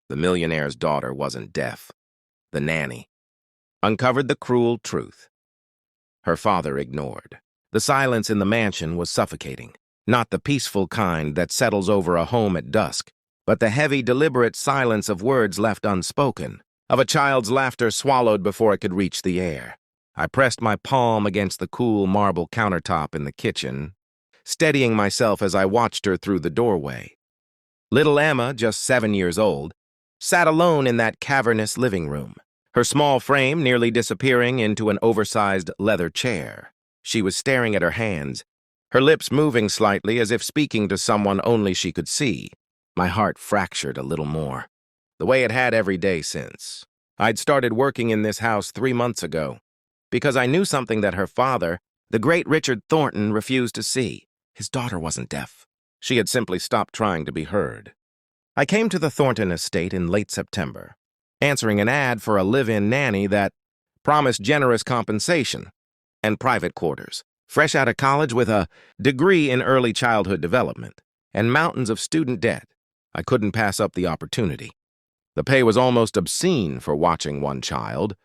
The millionaire's daughter wasn't deaf. The nanny uncovered the cruel truth. Her father ignored. The silence in the mansion was suffocating, not the peaceful kind that settles over a home at dusk, but the heavy, deliberate silence of words left unspoken, of a child's laughter swallowed before it could reach the air. I pressed my palm against the cool marble countertop in the kitchen, steadying myself as I watched her through the doorway. Little Emma, just 7 years old, sat alone in that cavernous living room, her small frame nearly disappearing into an oversized leather chair. She was staring at her hands, her lips moving slightly as if speaking to someone only she could see. My heart fractured a little more, the way it had every day since. I'd started working in this house 3 months ago, because I knew something that her father, the great Richard Thornton, refused to see. His daughter wasn't deaf. She had simply stopped trying to be heard. I came to the Thornton estate in late September, answering an ad for a live-in nanny that promised generous compensation and private quarters. Fresh out of college with a degree in early childhood development and mountains of student debt, I couldn't pass up the opportunity. The pay was almost obscene for watching one child,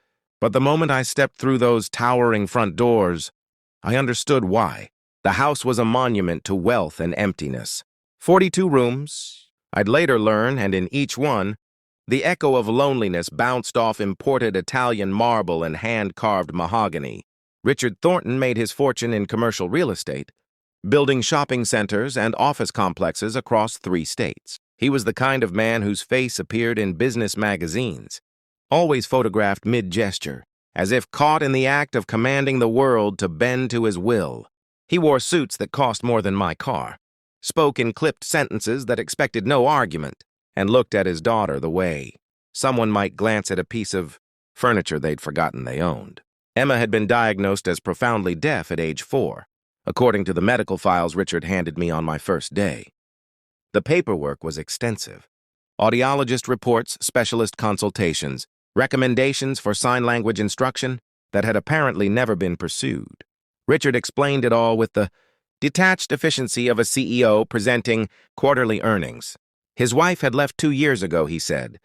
but the moment I stepped through those towering front doors, I understood why. The house was a monument to wealth and emptiness. 42 rooms, I'd later learn, and in each one, the echo of loneliness bounced off imported Italian marble and hand-carved mahogany. Richard Thornton made his fortune in commercial real estate, building shopping centers and office complexes across 3 states. He was the kind of man whose face appeared in business magazines, always photographed mid-gesture, as if caught in the act of commanding the world to bend to his will. He wore suits that cost more than my car, spoke in clipped sentences that expected no argument, and looked at his daughter the way someone might glance at a piece of furniture they'd forgotten they owned. Emma had been diagnosed as profoundly deaf at age 4, according to the medical files Richard handed me on my first day. The paperwork was extensive. Audiologist reports, specialist consultations, recommendations for sign language instruction that had apparently never been pursued. Richard explained it all with the detached efficiency of a CEO presenting quarterly earnings. His wife had left 2 years ago, he said,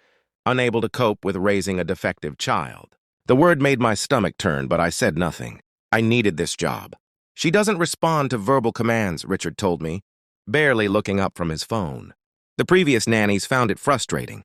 unable to cope with raising a defective child. The word made my stomach turn, but I said nothing. I needed this job. She doesn't respond to verbal commands, Richard told me, barely looking up from his phone. The previous nannies found it frustrating.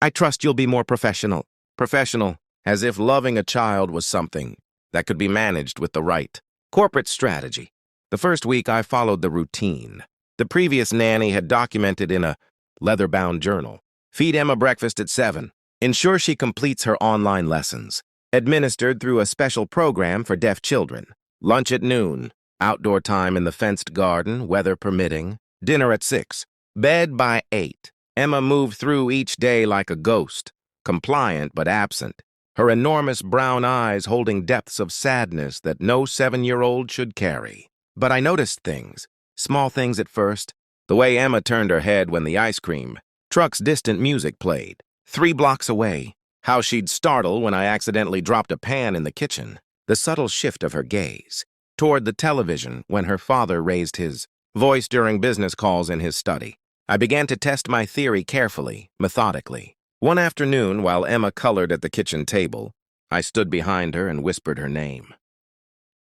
I trust you'll be more professional. Professional, as if loving a child was something that could be managed with the right corporate strategy. The first week I followed the routine. The previous nanny had documented in a leather-bound journal. Feed Emma breakfast at 7. Ensure she completes her online lessons. Administered through a special program for deaf children. Lunch at noon. Outdoor time in the fenced garden, weather permitting. Dinner at 6. Bed by 8. Emma moved through each day like a ghost, compliant but absent, her enormous brown eyes holding depths of sadness that no 7-year-old should carry. But I noticed things, small things at first. The way Emma turned her head when the ice cream truck's distant music played, 3 blocks away. How she'd startle when I accidentally dropped a pan in the kitchen. The subtle shift of her gaze toward the television when her father raised his voice during business calls in his study. I began to test my theory carefully, methodically. One afternoon, while Emma colored at the kitchen table, I stood behind her and whispered her name.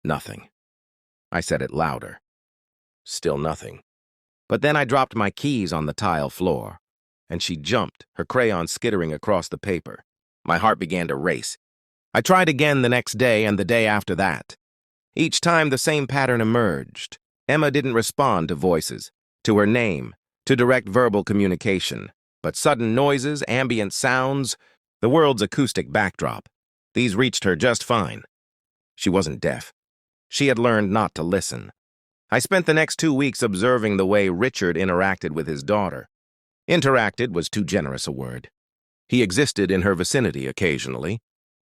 Nothing. I said it louder. Still nothing. But then I dropped my keys on the tile floor, and she jumped, her crayon skittering across the paper. My heart began to race. I tried again the next day and the day after that. Each time the same pattern emerged. Emma didn't respond to voices, to her name, to direct verbal communication, but sudden noises, ambient sounds, the world's acoustic backdrop. These reached her just fine. She wasn't deaf. She had learned not to listen. I spent the next 2 weeks observing the way Richard interacted with his daughter. Interacted was too generous a word. He existed in her vicinity occasionally,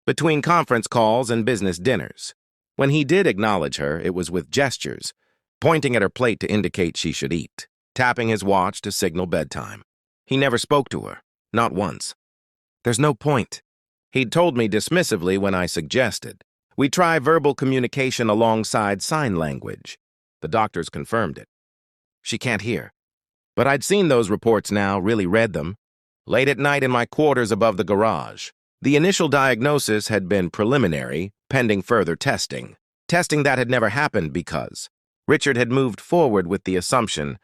between conference calls and business dinners. When he did acknowledge her, it was with gestures, pointing at her plate to indicate she should eat, tapping his watch to signal bedtime. He never spoke to her, not once. There's no point. He'd told me dismissively when I suggested. We try verbal communication alongside sign language. The doctors confirmed it. She can't hear. But I'd seen those reports now, really read them. late at night in my quarters above the garage. The initial diagnosis had been preliminary, pending further testing. Testing that had never happened because Richard had moved forward with the assumption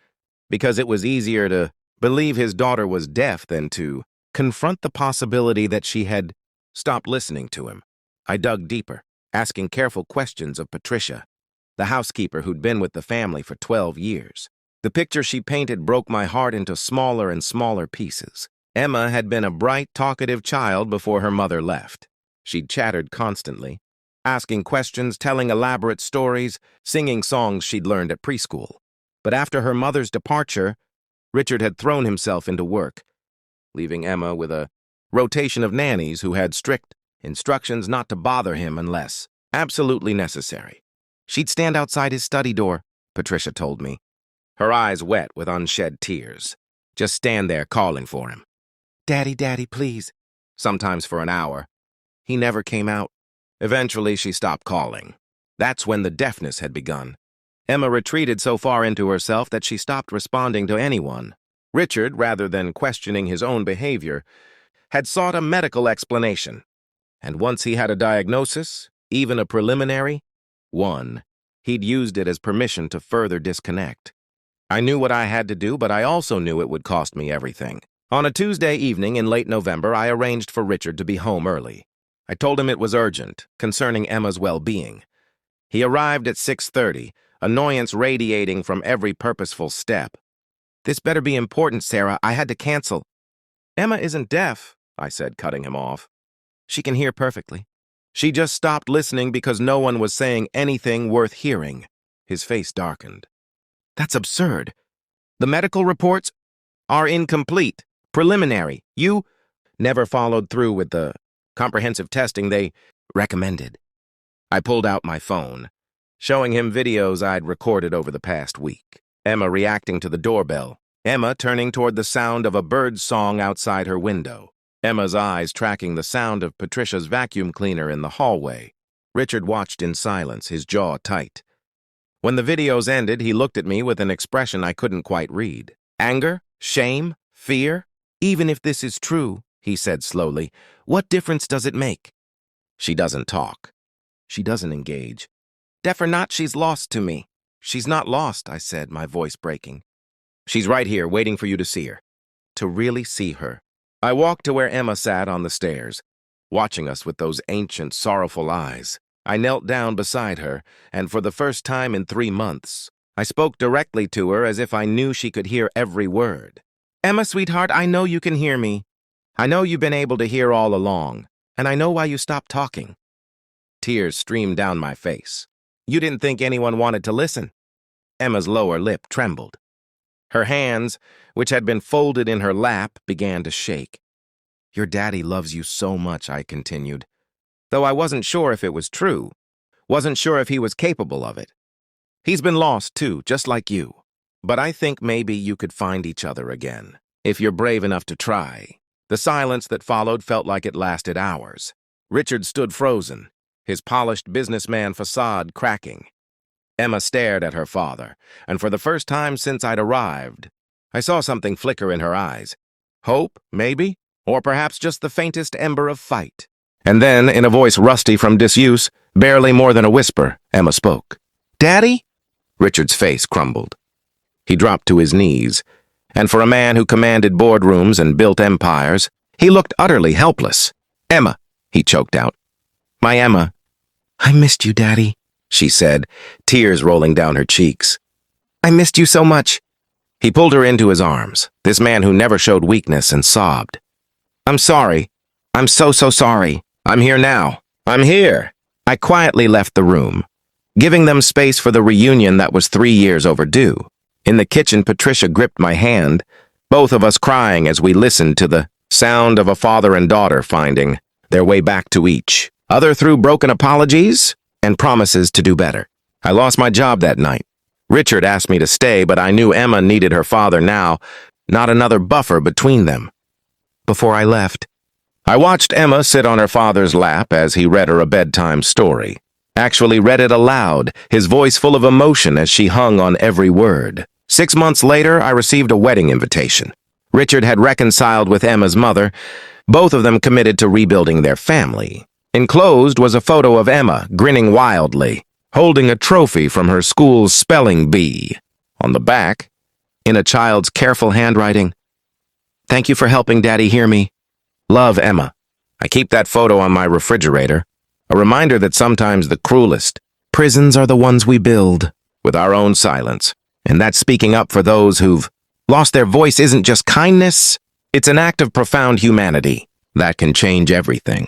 because it was easier to believe his daughter was deaf than to confront the possibility that she had stopped listening to him. I dug deeper, asking careful questions of Patricia, the housekeeper who'd been with the family for 12 years. The picture she painted broke my heart into smaller and smaller pieces. Emma had been a bright, talkative child before her mother left. She'd chattered constantly, asking questions, telling elaborate stories, singing songs she'd learned at preschool. But after her mother's departure, Richard had thrown himself into work, leaving Emma with a rotation of nannies who had strict instructions not to bother him unless absolutely necessary. She'd stand outside his study door, Patricia told me, her eyes wet with unshed tears. Just stand there calling for him. "Daddy, Daddy, please." Sometimes for an hour. He never came out. Eventually, she stopped calling. That's when the deafness had begun. Emma retreated so far into herself that she stopped responding to anyone. Richard, rather than questioning his own behavior, had sought a medical explanation. And once he had a diagnosis, even a preliminary one, he'd used it as permission to further disconnect. I knew what I had to do, but I also knew it would cost me everything. On a Tuesday evening in late November, I arranged for Richard to be home early. I told him it was urgent, concerning Emma's well-being. He arrived at 6:30, annoyance radiating from every purposeful step. "This better be important, Sarah. I had to cancel." "Emma isn't deaf," I said, cutting him off. "She can hear perfectly. She just stopped listening because no one was saying anything worth hearing." His face darkened. "That's absurd. The medical reports are incomplete, preliminary. You never followed through with the comprehensive testing they recommended." I pulled out my phone, showing him videos I'd recorded over the past week. Emma reacting to the doorbell. Emma turning toward the sound of a bird's song outside her window. Emma's eyes tracking the sound of Patricia's vacuum cleaner in the hallway. Richard watched in silence, his jaw tight. When the videos ended, he looked at me with an expression I couldn't quite read. "Anger? Shame? Fear? Even if this is true," he said slowly, "what difference does it make?" "She doesn't talk. She doesn't engage. Deaf or not, she's lost to me." "She's not lost," I said, my voice breaking. "She's right here, waiting for you to see her." To really see her. I walked to where Emma sat on the stairs, watching us with those ancient, sorrowful eyes. I knelt down beside her, and for the first time in 3 months, I spoke directly to her as if I knew she could hear every word. "Emma, sweetheart, I know you can hear me. I know you've been able to hear all along, and I know why you stopped talking." Tears streamed down my face. "You didn't think anyone wanted to listen?" Emma's lower lip trembled. Her hands, which had been folded in her lap, began to shake. "Your daddy loves you so much," I continued, though I wasn't sure if it was true, wasn't sure if he was capable of it. "He's been lost, too, just like you. But I think maybe you could find each other again, if you're brave enough to try." The silence that followed felt like it lasted hours. Richard stood frozen, his polished businessman facade cracking. Emma stared at her father, and for the first time since I'd arrived, I saw something flicker in her eyes. Hope, maybe? Or perhaps just the faintest ember of fight. And then, in a voice rusty from disuse, barely more than a whisper, Emma spoke. "Daddy?" Richard's face crumbled. He dropped to his knees, and for a man who commanded boardrooms and built empires, he looked utterly helpless. "Emma," he choked out. "My Emma." "I missed you, Daddy," she said, tears rolling down her cheeks. "I missed you so much." He pulled her into his arms, this man who never showed weakness, and sobbed. "I'm sorry. I'm so sorry. I'm here now. I'm here." I quietly left the room, giving them space for the reunion that was 3 years overdue. In the kitchen, Patricia gripped my hand, both of us crying as we listened to the sound of a father and daughter finding their way back to each other through broken apologies and promises to do better. I lost my job that night. Richard asked me to stay, but I knew Emma needed her father now, not another buffer between them. Before I left, I watched Emma sit on her father's lap as he read her a bedtime story. Actually read it aloud, his voice full of emotion as she hung on every word. 6 months later, I received a wedding invitation. Richard had reconciled with Emma's mother, both of them committed to rebuilding their family. Enclosed was a photo of Emma, grinning wildly, holding a trophy from her school's spelling bee. On the back, in a child's careful handwriting, "Thank you for helping Daddy hear me. Love, Emma." I keep that photo on my refrigerator, a reminder that sometimes the cruelest prisons are the ones we build with our own silence, and that speaking up for those who've lost their voice isn't just kindness, it's an act of profound humanity that can change everything.